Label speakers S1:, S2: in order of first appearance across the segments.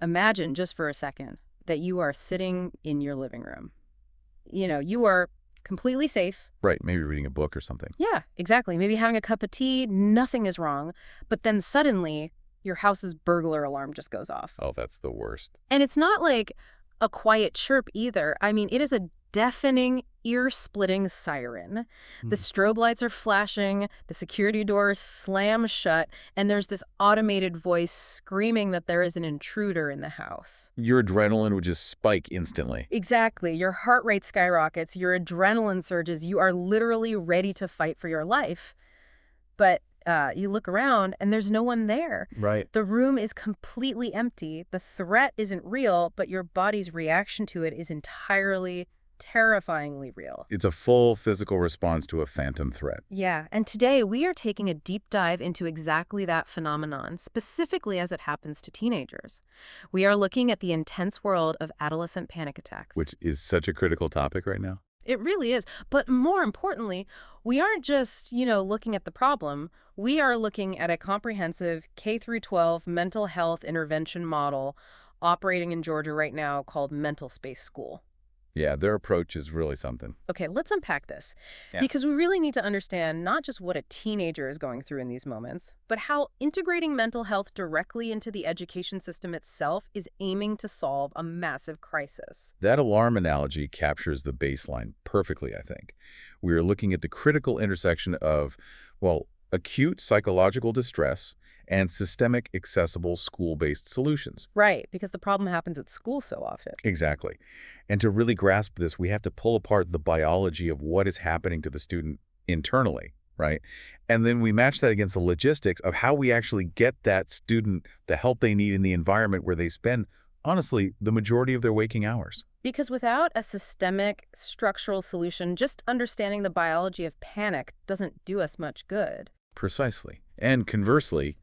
S1: Imagine just for a second that you are sitting in your living room. You are completely safe.
S2: Right, maybe reading a book or something.
S1: Yeah, exactly. Maybe having a cup of tea, nothing is wrong. But then suddenly, your house's burglar alarm just goes off.
S2: Oh, that's the worst.
S1: And it's not like a quiet chirp either. I mean, it is a deafening, ear-splitting siren. The strobe lights are flashing, the security doors slam shut, and there's this automated voice screaming that there is an intruder in the house.
S2: Your adrenaline would just spike instantly.
S1: Exactly. Your heart rate skyrockets, your adrenaline surges, you are literally ready to fight for your life. But you look around and there's no one there.
S2: Right.
S1: The room is completely empty. The threat isn't real, but your body's reaction to it is entirely, terrifyingly real.
S2: It's a full physical response to a phantom threat.
S1: Yeah, and today we are taking a deep dive into exactly that phenomenon, specifically as it happens to teenagers. We are looking at the intense world of adolescent panic attacks.
S2: Which is such a critical topic right now.
S1: It really is. But more importantly, we aren't just, looking at the problem. We are looking at a comprehensive K-12 mental health intervention model operating in Georgia right now called MentalSpace School.
S2: Yeah, their approach is really something.
S1: Okay, let's unpack this.
S2: Yeah.
S1: Because we really need to understand not just what a teenager is going through in these moments, but how integrating mental health directly into the education system itself is aiming to solve a massive crisis.
S2: That alarm analogy captures the baseline perfectly, I think. We are looking at the critical intersection of, well, acute psychological distress and systemic, accessible, school-based solutions.
S1: Right, because the problem happens at school so often.
S2: Exactly. And to really grasp this, we have to pull apart the biology of what is happening to the student internally, right? And then we match that against the logistics of how we actually get that student the help they need in the environment where they spend, honestly, the majority of their waking hours.
S1: Because without a systemic, structural solution, just understanding the biology of panic doesn't do us much good.
S2: Precisely. And conversely,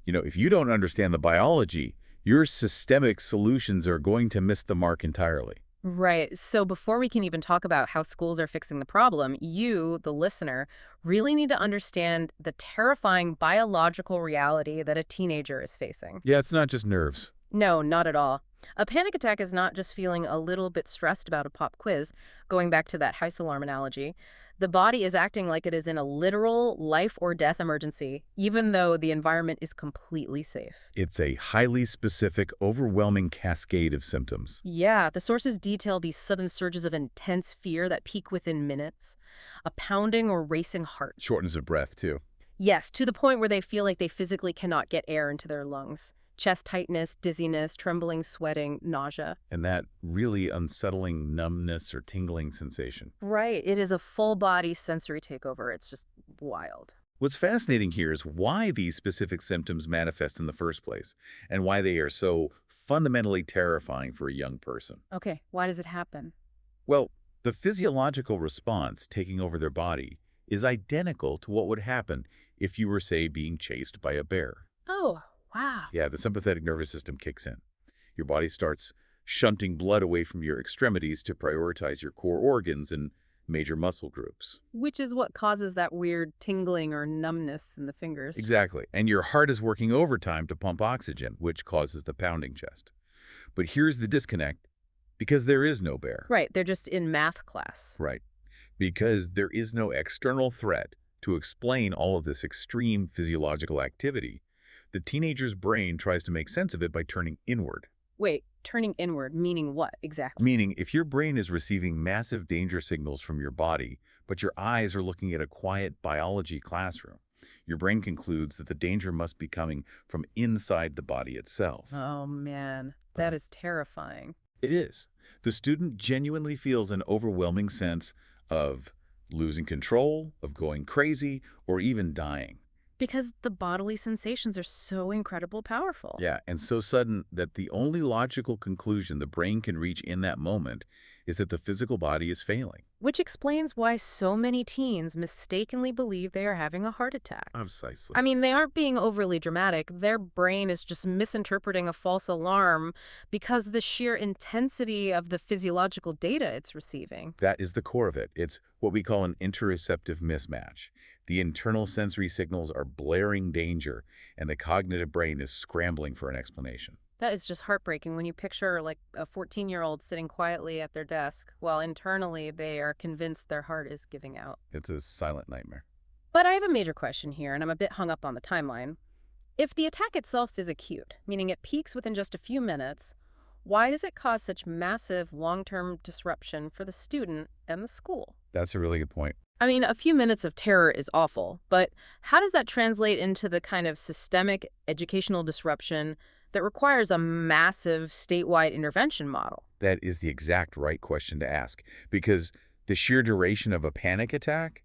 S2: if you don't understand the biology, your systemic solutions are going to miss the mark entirely.
S1: Right. So before we can even talk about how schools are fixing the problem, you, the listener, really need to understand the terrifying biological reality that a teenager is facing.
S2: Yeah, it's not just nerves.
S1: No, not at all. A panic attack is not just feeling a little bit stressed about a pop quiz, going back to that house alarm analogy. The body is acting like it is in a literal life or death emergency, even though the environment is completely safe.
S2: It's a highly specific, overwhelming cascade of symptoms.
S1: Yeah, the sources detail these sudden surges of intense fear that peak within minutes, a pounding or racing heart.
S2: Shortness of breath, too.
S1: Yes, to the point where they feel like they physically cannot get air into their lungs. Chest tightness, dizziness, trembling, sweating, nausea.
S2: And that really unsettling numbness or tingling sensation.
S1: Right. It is a full-body sensory takeover. It's just wild.
S2: What's fascinating here is why these specific symptoms manifest in the first place, and why they are so fundamentally terrifying for a young person.
S1: Okay, why does it happen?
S2: Well, the physiological response taking over their body is identical to what would happen if you were, say, being chased by a bear.
S1: Oh, wow.
S2: Yeah, the sympathetic nervous system kicks in. Your body starts shunting blood away from your extremities to prioritize your core organs and major muscle groups.
S1: Which is what causes that weird tingling or numbness in the fingers.
S2: Exactly. And your heart is working overtime to pump oxygen, which causes the pounding chest. But here's the disconnect. Because there is no bear.
S1: Right, they're just in math class.
S2: Right. Because there is no external threat to explain all of this extreme physiological activity, the teenager's brain tries to make sense of it by turning inward.
S1: Wait, turning inward, meaning what exactly?
S2: Meaning, if your brain is receiving massive danger signals from your body, but your eyes are looking at a quiet biology classroom, your brain concludes that the danger must be coming from inside the body itself.
S1: Oh, man, that is terrifying.
S2: It is. The student genuinely feels an overwhelming sense of losing control, of going crazy, or even dying.
S1: Because the bodily sensations are so incredibly powerful.
S2: Yeah, and so sudden that the only logical conclusion the brain can reach in that moment is that the physical body is failing.
S1: Which explains why so many teens mistakenly believe they are having a heart attack.
S2: Precisely.
S1: I mean, they aren't being overly dramatic. Their brain is just misinterpreting a false alarm because the sheer intensity of the physiological data it's receiving.
S2: That is the core of it. It's what we call an interoceptive mismatch. The internal sensory signals are blaring danger, and the cognitive brain is scrambling for an explanation.
S1: That is just heartbreaking when you picture like a 14-year-old sitting quietly at their desk while internally they are convinced their heart is giving out.
S2: It's a silent nightmare.
S1: But I have a major question here, and I'm a bit hung up on the timeline. If the attack itself is acute, meaning it peaks within just a few minutes, why does it cause such massive long-term disruption for the student and the school?
S2: That's a really good point.
S1: I mean, a few minutes of terror is awful, but how does that translate into the kind of systemic educational disruption that requires a massive statewide intervention model?
S2: That is the exact right question to ask, because the sheer duration of a panic attack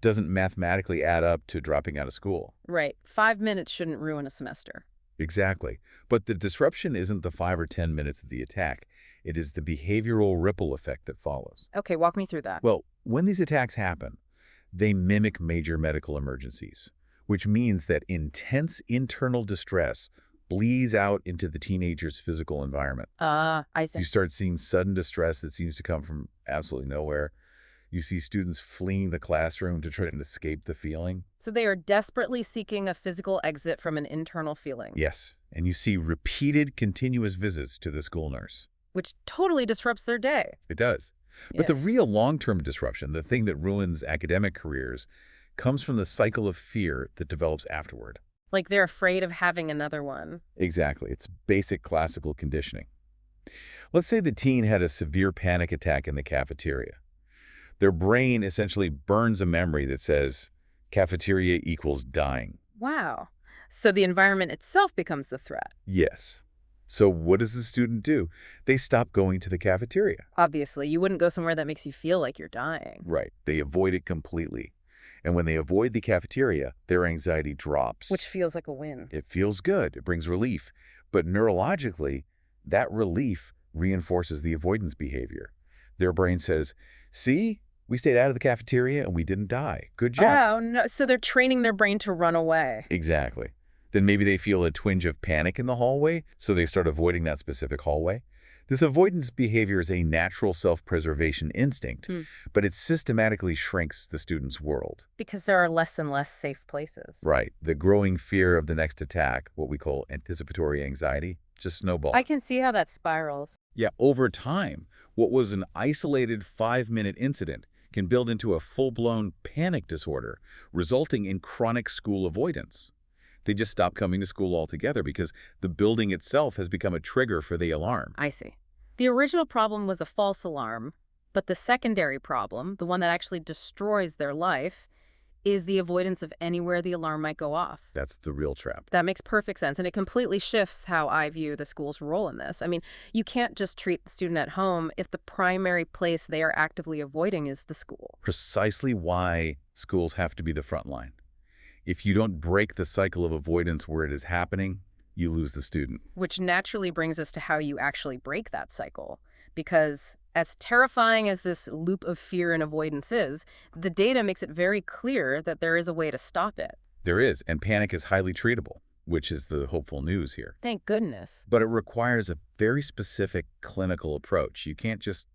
S2: doesn't mathematically add up to dropping out of school.
S1: Right. 5 minutes shouldn't ruin a semester.
S2: Exactly. But the disruption isn't the 5 or 10 minutes of the attack. It is the behavioral ripple effect that follows.
S1: Okay, walk me through that.
S2: Well, when these attacks happen, they mimic major medical emergencies, which means that intense internal distress bleeds out into the teenager's physical environment.
S1: I
S2: You
S1: see.
S2: start seeing sudden distress that seems to come from absolutely nowhere. You see students fleeing the classroom to try and escape the feeling.
S1: So they are desperately seeking a physical exit from an internal feeling,
S2: Yes, and you see repeated continuous visits to the school nurse.
S1: which totally disrupts their day.
S2: It does. But the real long-term disruption, the thing that ruins academic careers, comes from the cycle of fear that develops afterward.
S1: Like they're afraid of having another one.
S2: Exactly. It's basic classical conditioning. Let's say the teen had a severe panic attack in the cafeteria. Their brain essentially burns a memory that says cafeteria equals dying.
S1: Wow. So the environment itself becomes the threat.
S2: Yes. So what does the student do? They stop going to the cafeteria.
S1: Obviously, you wouldn't go somewhere that makes you feel like you're dying.
S2: Right. They avoid it completely. And when they avoid the cafeteria, their anxiety drops.
S1: Which feels like a win.
S2: It feels good. It brings relief. But neurologically, that relief reinforces the avoidance behavior. Their brain says, see, we stayed out of the cafeteria and we didn't die. Good job.
S1: Oh, no. So they're training their brain to run away.
S2: Exactly. Then maybe they feel a twinge of panic in the hallway, so they start avoiding that specific hallway. This avoidance behavior is a natural self-preservation instinct, but it systematically shrinks the student's world.
S1: Because there are less and less safe places.
S2: Right. The growing fear of the next attack, what we call anticipatory anxiety, just snowballs.
S1: I can see how that spirals.
S2: Yeah, over time, what was an isolated 5-minute incident can build into a full-blown panic disorder, resulting in chronic school avoidance. They just stop coming to school altogether because the building itself has become a trigger for the alarm.
S1: I see. The original problem was a false alarm, but the secondary problem, the one that actually destroys their life, is the avoidance of anywhere the alarm might go off.
S2: That's the real trap.
S1: That makes perfect sense, and it completely shifts how I view the school's role in this. I mean, you can't just treat the student at home if the primary place they are actively avoiding is the school.
S2: Precisely why schools have to be the front line. If you don't break the cycle of avoidance where it is happening, you lose the student.
S1: Which naturally brings us to how you actually break that cycle. Because as terrifying as this loop of fear and avoidance is, the data makes it very clear that there is a way to stop it.
S2: There is, and panic is highly treatable, which is the hopeful news here.
S1: Thank goodness.
S2: But it requires a very specific clinical approach. You can't just,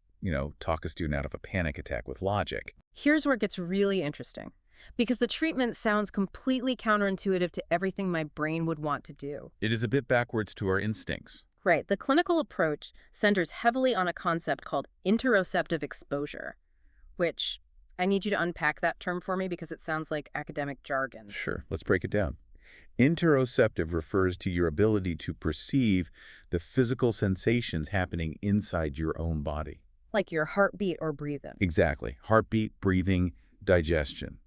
S2: talk a student out of a panic attack with logic.
S1: Here's where it gets really interesting. Because the treatment sounds completely counterintuitive to everything my brain would want to do.
S2: It is a bit backwards to our instincts.
S1: Right. The clinical approach centers heavily on a concept called interoceptive exposure, which I need you to unpack that term for me because it sounds like academic jargon.
S2: Sure, let's break it down. Interoceptive refers to your ability to perceive the physical sensations happening inside your own body.
S1: Like your heartbeat or breathing.
S2: Exactly. Heartbeat, breathing, digestion.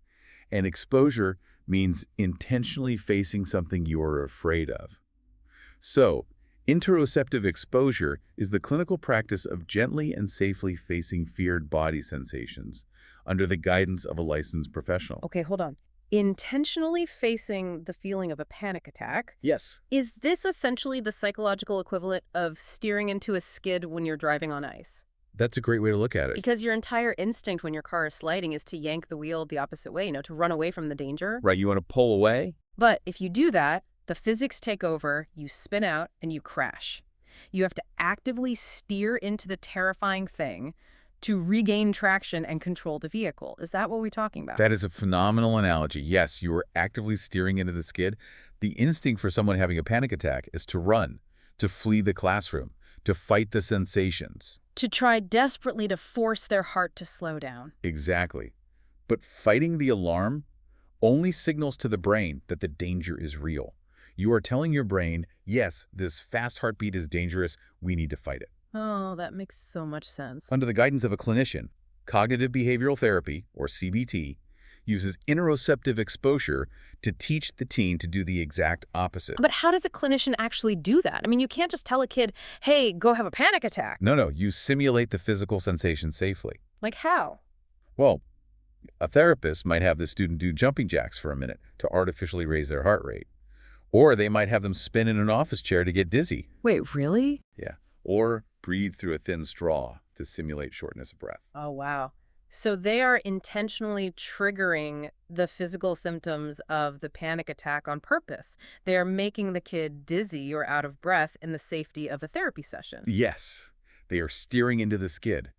S2: And exposure means intentionally facing something you are afraid of. So, interoceptive exposure is the clinical practice of gently and safely facing feared body sensations under the guidance of a licensed professional.
S1: Okay, hold on. Intentionally facing the feeling of a panic attack?
S2: Yes.
S1: Is this essentially the psychological equivalent of steering into a skid when you're driving on ice?
S2: That's a great way to look at it.
S1: Because your entire instinct when your car is sliding is to yank the wheel the opposite way, to run away from the danger.
S2: Right, you want to pull away?
S1: But if you do that, the physics take over, you spin out, and you crash. You have to actively steer into the terrifying thing to regain traction and control the vehicle. Is that what we're talking about?
S2: That is a phenomenal analogy. Yes, you are actively steering into the skid. The instinct for someone having a panic attack is to run, to flee the classroom, to fight the sensations.
S1: To try desperately to force their heart to slow down.
S2: Exactly. But fighting the alarm only signals to the brain that the danger is real. You are telling your brain, yes, this fast heartbeat is dangerous, we need to fight it.
S1: Oh, that makes so much sense.
S2: Under the guidance of a clinician, cognitive behavioral therapy, or CBT, uses interoceptive exposure to teach the teen to do the exact opposite.
S1: But how does a clinician actually do that? I mean, you can't just tell a kid, hey, go have a panic attack.
S2: No, you simulate the physical sensation safely.
S1: Like how?
S2: Well, a therapist might have the student do jumping jacks for a minute to artificially raise their heart rate. Or they might have them spin in an office chair to get dizzy.
S1: Wait, really?
S2: Yeah. Or breathe through a thin straw to simulate shortness of breath.
S1: Oh, wow. So they are intentionally triggering the physical symptoms of the panic attack on purpose. They are making the kid dizzy or out of breath in the safety of a therapy session.
S2: Yes. They are steering into the skid.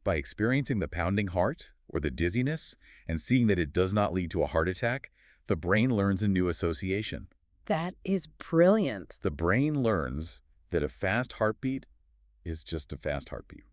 S2: By experiencing the pounding heart or the dizziness and seeing that it does not lead to a heart attack, the brain learns a new association.
S1: That is brilliant.
S2: The brain learns that a fast heartbeat is just a fast heartbeat.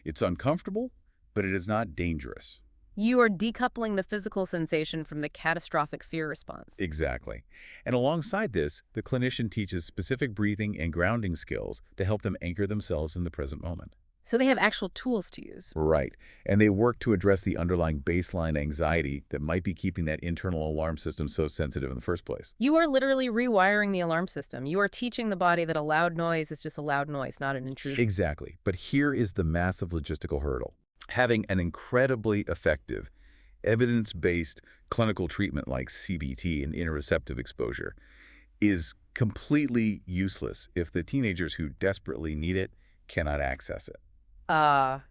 S2: It's uncomfortable, but it is not dangerous.
S1: You are decoupling the physical sensation from the catastrophic fear response.
S2: Exactly. And alongside this, the clinician teaches specific breathing and grounding skills to help them anchor themselves in the present moment.
S1: So they have actual tools to use.
S2: Right. And they work to address the underlying baseline anxiety that might be keeping that internal alarm system so sensitive in the first place.
S1: You are literally rewiring the alarm system. You are teaching the body that a loud noise is just a loud noise, not an intrusion.
S2: Exactly. But here is the massive logistical hurdle. Having an incredibly effective, evidence-based clinical treatment like CBT and interoceptive exposure is completely useless if the teenagers who desperately need it cannot access it.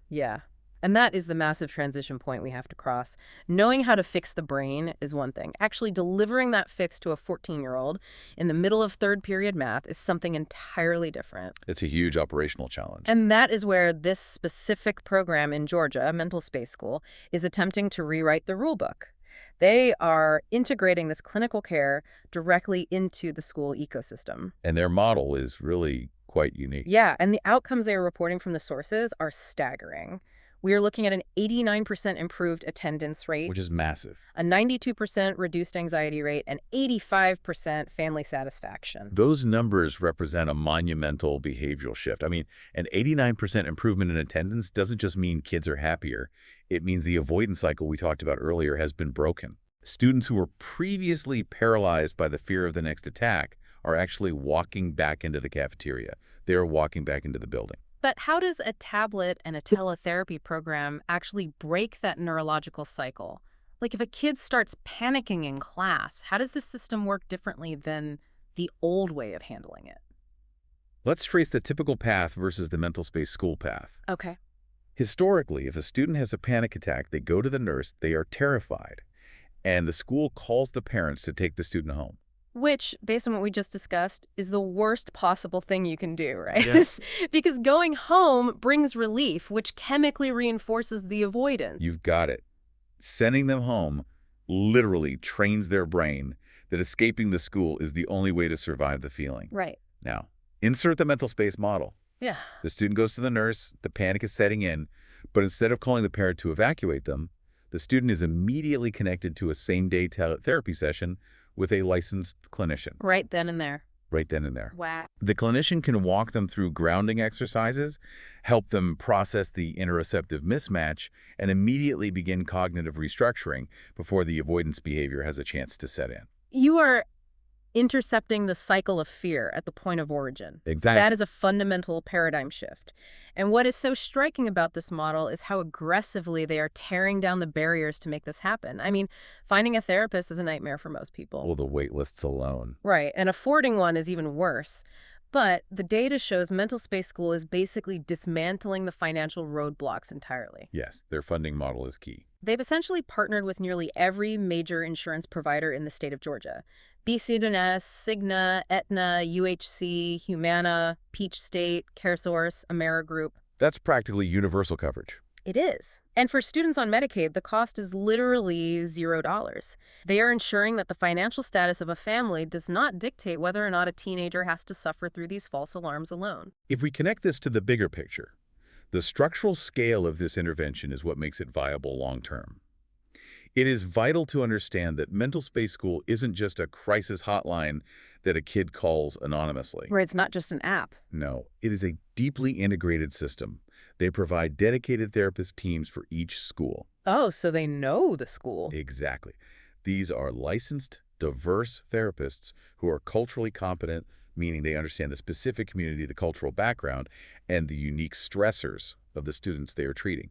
S1: Yeah. And that is the massive transition point we have to cross. Knowing how to fix the brain is one thing. Actually delivering that fix to a 14-year-old in the middle of third period math is something entirely different.
S2: It's a huge operational challenge.
S1: And that is where this specific program in Georgia, MentalSpace School, is attempting to rewrite the rule book. They are integrating this clinical care directly into the school ecosystem.
S2: And their model is really quite unique.
S1: Yeah, and the outcomes they are reporting from the sources are staggering. We are looking at an 89% improved attendance rate,
S2: Which is massive.
S1: a 92% reduced anxiety rate, and 85% family satisfaction.
S2: Those numbers represent a monumental behavioral shift. I mean, an 89% improvement in attendance doesn't just mean kids are happier. It means the avoidance cycle we talked about earlier has been broken. Students who were previously paralyzed by the fear of the next attack are actually walking back into the cafeteria. They're walking back into the building.
S1: But how does a tablet and a teletherapy program actually break that neurological cycle? Like if a kid starts panicking in class, how does the system work differently than the old way of handling it?
S2: Let's trace the typical path versus the MentalSpace school path.
S1: Okay.
S2: Historically, if a student has a panic attack, they go to the nurse, they are terrified, and the school calls the parents to take the student home.
S1: Which, based on what we just discussed, is the worst possible thing you can do, right?
S2: Yes.
S1: Because going home brings relief, which chemically reinforces the avoidance.
S2: You've got it. Sending them home literally trains their brain that escaping the school is the only way to survive the feeling.
S1: Right.
S2: Now, insert the MentalSpace model.
S1: Yeah.
S2: The student goes to the nurse, the panic is setting in, but instead of calling the parent to evacuate them, the student is immediately connected to a same-day therapy session with a licensed clinician.
S1: Right then and there.
S2: Right then and there.
S1: Wow.
S2: The clinician can walk them through grounding exercises, help them process the interoceptive mismatch, and immediately begin cognitive restructuring before the avoidance behavior has a chance to set in.
S1: You are intercepting the cycle of fear at the point of origin.
S2: Exactly.
S1: That is a fundamental paradigm shift. And what is so striking about this model is how aggressively they are tearing down the barriers to make this happen. I mean, finding a therapist is a nightmare for most people.
S2: Well, the wait lists alone.
S1: Right, and affording one is even worse. But the data shows MentalSpace School is basically dismantling the financial roadblocks entirely.
S2: Yes, their funding model is key.
S1: They've essentially partnered with nearly every major insurance provider in the state of Georgia. BC&S, Cigna, Aetna, UHC, Humana, Peach State, CareSource, Amerigroup.
S2: That's practically universal coverage.
S1: It is. And for students on Medicaid, the cost is literally $0. They are ensuring that the financial status of a family does not dictate whether or not a teenager has to suffer through these false alarms alone.
S2: If we connect this to the bigger picture, the structural scale of this intervention is what makes it viable long-term. It is vital to understand that MentalSpace School isn't just a crisis hotline that a kid calls anonymously.
S1: Right, it's not just an app.
S2: No, it is a deeply integrated system. They provide dedicated therapist teams for each school.
S1: Oh, so they know the school.
S2: Exactly. These are licensed, diverse therapists who are culturally competent, meaning they understand the specific community, the cultural background, and the unique stressors of the students they are treating.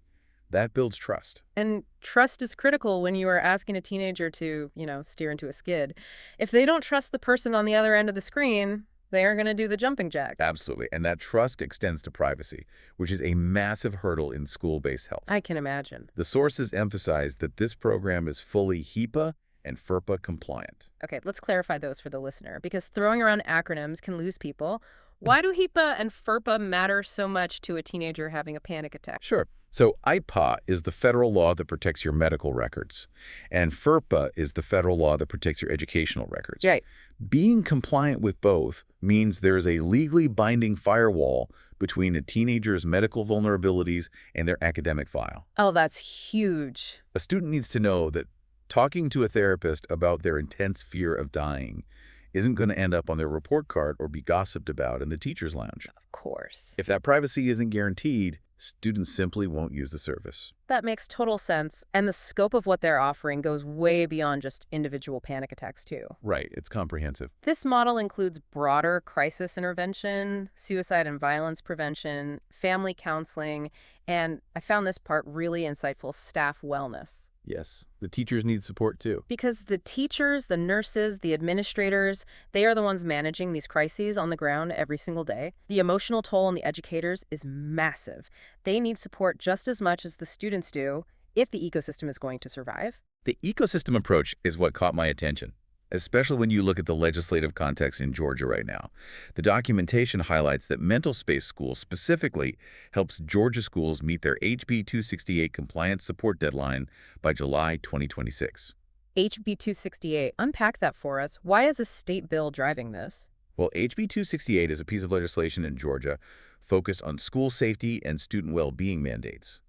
S2: That builds trust.
S1: And trust is critical when you are asking a teenager to, steer into a skid. If they don't trust the person on the other end of the screen, they aren't going to do the jumping jack.
S2: Absolutely. And that trust extends to privacy, which is a massive hurdle in school-based health.
S1: I can imagine.
S2: The sources emphasize that this program is fully HIPAA and FERPA compliant.
S1: Okay, let's clarify those for the listener, because throwing around acronyms can lose people. Why do HIPAA and FERPA matter so much to a teenager having a panic attack?
S2: Sure. So IPA is the federal law that protects your medical records, and FERPA is the federal law that protects your educational records.
S1: Right.
S2: Being compliant with both means there is a legally binding firewall between a teenager's medical vulnerabilities and their academic file.
S1: Oh, that's huge.
S2: A student needs to know that talking to a therapist about their intense fear of dying isn't going to end up on their report card or be gossiped about in the teacher's lounge.
S1: Of course.
S2: If that privacy isn't guaranteed, students simply won't use the service.
S1: That makes total sense. And the scope of what they're offering goes way beyond just individual panic attacks, too.
S2: Right. It's comprehensive.
S1: This model includes broader crisis intervention, suicide and violence prevention, family counseling, and I found this part really insightful, staff wellness.
S2: Yes, the teachers need support too.
S1: Because the teachers, the nurses, the administrators, they are the ones managing these crises on the ground every single day. The emotional toll on the educators is massive. They need support just as much as the students do if the ecosystem is going to survive.
S2: The ecosystem approach is what caught my attention, especially when you look at the legislative context in Georgia right now. The documentation highlights that MentalSpace School specifically helps Georgia schools meet their HB 268 compliance support deadline by July 2026.
S1: HB 268, unpack that for us. Why is a state bill driving this?
S2: Well, HB 268 is a piece of legislation in Georgia focused on school safety and student well-being mandates.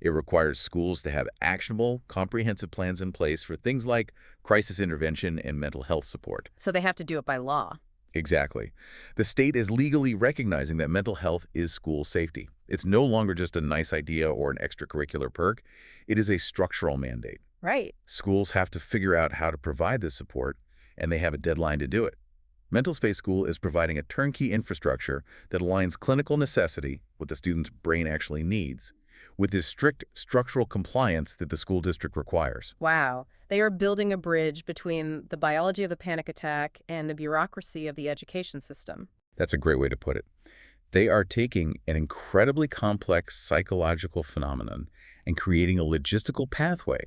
S2: It requires schools to have actionable, comprehensive plans in place for things like crisis intervention and mental health support.
S1: So they have to do it by law.
S2: Exactly. The state is legally recognizing that mental health is school safety. It's no longer just a nice idea or an extracurricular perk. It is a structural mandate.
S1: Right.
S2: Schools have to figure out how to provide this support, and they have a deadline to do it. MentalSpace School is providing a turnkey infrastructure that aligns clinical necessity, what the student's brain actually needs, with this strict structural compliance that the school district requires.
S1: Wow. They are building a bridge between the biology of the panic attack and the bureaucracy of the education system.
S2: That's a great way to put it. They are taking an incredibly complex psychological phenomenon and creating a logistical pathway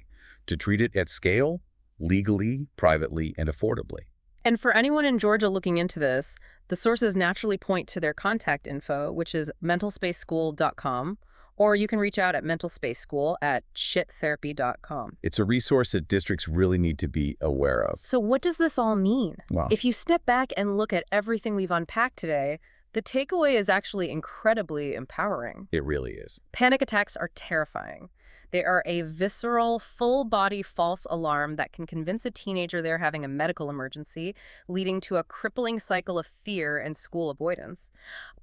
S2: to treat it at scale, legally, privately, and affordably.
S1: And for anyone in Georgia looking into this, the sources naturally point to their contact info, which is mentalspaceschool.com, or you can reach out at MentalSpace School at shittherapy.com.
S2: It's a resource that districts really need to be aware of.
S1: So what does this all mean?
S2: Wow.
S1: If you step back and look at everything we've unpacked today, the takeaway is actually incredibly empowering.
S2: It really is.
S1: Panic attacks are terrifying. They are a visceral, full-body false alarm that can convince a teenager they're having a medical emergency, leading to a crippling cycle of fear and school avoidance.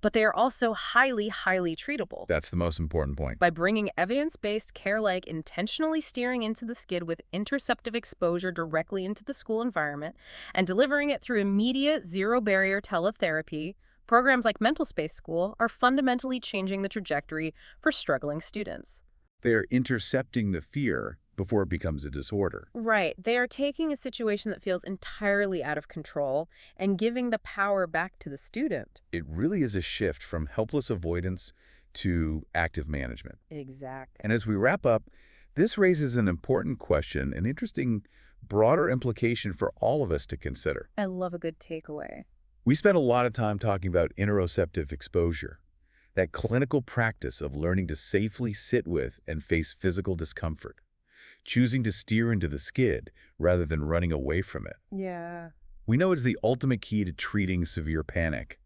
S1: But they are also highly, highly treatable.
S2: That's the most important point.
S1: By bringing evidence-based care like intentionally steering into the skid with interceptive exposure directly into the school environment and delivering it through immediate zero-barrier teletherapy, programs like MentalSpace School are fundamentally changing the trajectory for struggling students.
S2: They're intercepting the fear before it becomes a disorder.
S1: Right. They are taking a situation that feels entirely out of control and giving the power back to the student.
S2: It really is a shift from helpless avoidance to active management.
S1: Exactly.
S2: And as we wrap up, this raises an important question, an interesting, broader implication for all of us to consider.
S1: I love a good takeaway.
S2: We spent a lot of time talking about interoceptive exposure. That clinical practice of learning to safely sit with and face physical discomfort, choosing to steer into the skid rather than running away from it.
S1: Yeah.
S2: We know it's the ultimate key to treating severe panic,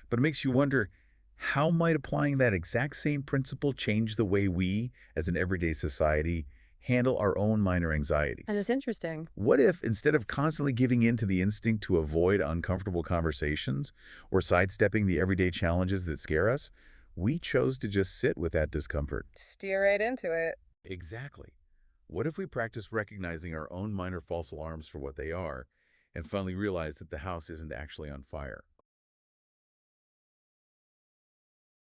S2: but it makes you wonder, how might applying that exact same principle change the way we, as an everyday society, handle our own minor
S1: And it's
S2: anxieties?
S1: interesting.
S2: What if, instead of constantly giving in to the instinct to avoid uncomfortable conversations or sidestepping the everyday challenges that scare us, we chose to just sit with that discomfort?
S1: Steer right into it.
S2: Exactly. What if we practice recognizing our own minor false alarms for what they are and finally realize that the house isn't actually on fire?